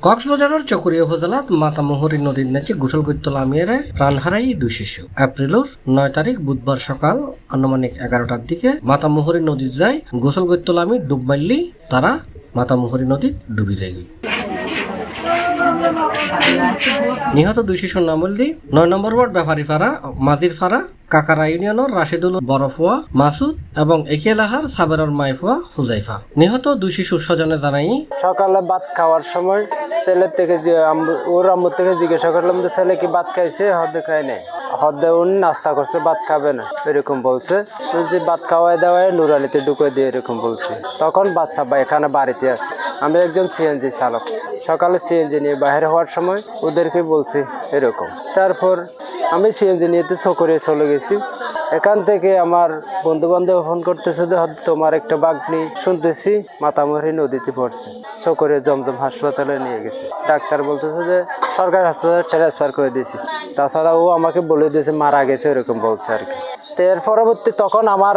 কক্সবাজারের চকরিয়া উপজেলাত মাতামুহুরী নদীর নিচে গোসল করতে নামিয়ে প্রাণ হারায় 2 শিশু। এপ্রিলের 9 তারিখ বুধবার সকাল আনুমানিক 11টার দিকে মাতামুহুরী নদীর যায় গোসল করতে নামি ডুব মারলি তারা মাতামুহুরী নদীত ডুবি যায়। নিহত 2 শিশুর নাম হল 9 নম্বর ওয়ার্ড ব্যাপারীপাড়া মাজিরপাড়া কাকারা ইউনিয়নের রাশিদুল বরফুয়া মাসুদ এবং একই এলাকার সাবেরর মাইফুয়া হুজাইফা। নিহত 2 শিশুর স্বজনে জানাই সকালে ভাত খাওয়ার সময় ছেলের থেকে ওর আম্মু থেকে জিজ্ঞাসা করলাম যে ছেলে কি ভাত খাইছে, হদে খায় নাই, হদে উনি নাস্তা করছে ভাত খাবে না এরকম বলছে। যে ভাত খাওয়াই দেওয়ায় নুরালিতে ঢুকে দিয়ে এরকম বলছে। তখন বাচ্চা এখানে বাড়িতে আসে, আমি একজন সিএনজি চালক, সকালে সিএনজি নিয়ে বাইরে হওয়ার সময় ওদেরকে বলছি এরকম। তারপর আমি সিএনজি নিয়েতে চকরিয়া চলে গেছি। এখান থেকে আমার বন্ধু বান্ধব ফোন করতেছে যে তোমার একটা বাঘনি শুনতেছি মাতামুহুরী নদীতে পড়ছে, চকরিয়া জমজম হাসপাতালে নিয়ে গেছে। ডাক্তার বলতেছে যে সরকারি হাসপাতালে ট্রান্সফার করে দিয়েছি, তাছাড়া ও আমাকে বলে দিয়েছে মারা গেছে এরকম বলছে আর কি। তো এর পরবর্তী তখন আমার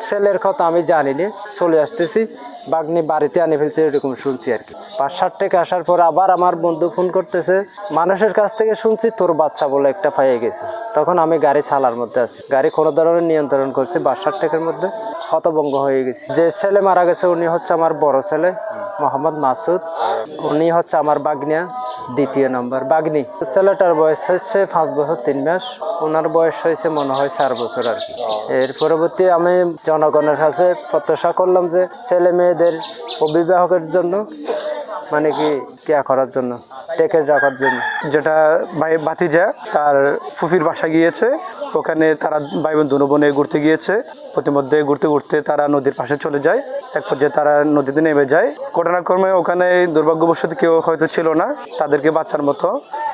ছেলের কথা আমি জানিনি, চলে আসতেছি বাঘনি বাড়িতে আনে ফেলছে এরকম শুনছি আর কি। 5-7 থেকে আসার পর আবার আমার বন্ধু ফোন করতেছে, মানুষের কাছ থেকে শুনছি তোর বাচ্চা বলে একটা পাইয়ে গেছে। তখন আমি গাড়ি চালার মধ্যে আছি, গাড়ি কোনো ধরনের নিয়ন্ত্রণ করছি, 5-7 টাকার মধ্যে হতভঙ্গ হয়ে গেছি। যে ছেলে মারা গেছে উনি হচ্ছে আমার বড় ছেলে মোহাম্মদ মাসুদ, উনি হচ্ছে আমার বাগনিয়া 2 নম্বর বাগনি। ছেলেটার বয়স হচ্ছে 5 বছর 3 মাস, ওনার বয়স হয়েছে মনে হয় 4 বছর আর কি। এর পরবর্তী আমি জনগণের কাছে প্রত্যাশা করলাম যে ছেলে মেয়েদের অভিভাবকের জন্য মানে কি কেয়া করার জন্য, টেকে রাখার জন্য। যেটা ভাতিজা তার ফুফির বাসা গিয়েছে, ওখানে তারা ভাই বোন দুনো বোনে ঘুরতে গিয়েছে। প্রতিমধ্যে ঘুরতে ঘুরতে তারা নদীর পাশে চলে যায়, এক পর্যায়ে তারা নদীতে নেমে যায়। ঘটনাক্রমে ওখানে দুর্ভাগ্যবশত কেউ হয়তো ছিল না তাদেরকে বাঁচার মতো।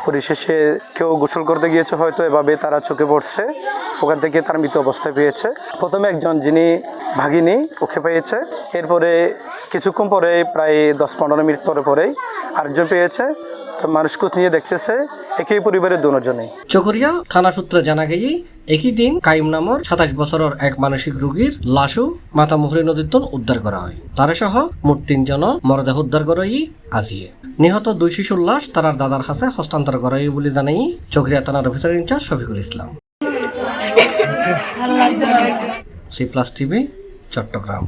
পরিশেষে কেউ গোসল করতে গিয়েছে হয়তো, এভাবে তারা চোখে পড়ছে, ওখান থেকে তার মৃত অবস্থায় পেয়েছে। প্রথমে একজন যিনি ভাগিনী ওকে পেয়েছে, এরপরে কিছুক্ষণ পরে প্রায় 10-15 মিনিট পরেই আরেকজন পেয়েছে। তো মানুষ খোঁজ নিয়ে দেখতেছে একই পরিবারের দুজনেই। চকরিয়া থানা সূত্রে জানা গেছে একই দিন কাইম নামর 27 বছরের এক মানসিক রোগীর লাশও মাতামুহুরী নদীত উদ্ধার করা হয়। তার সহ মোট 3 জন মরদেহ উদ্ধার করাই আজিয়ে। নিহত 2 শিশুর লাশ তার দাদার কাছে হস্তান্তর করাই বলে জানাই চকরিয়া থানার officer in charge Shafiqul Islam. C+ TV Chittagong.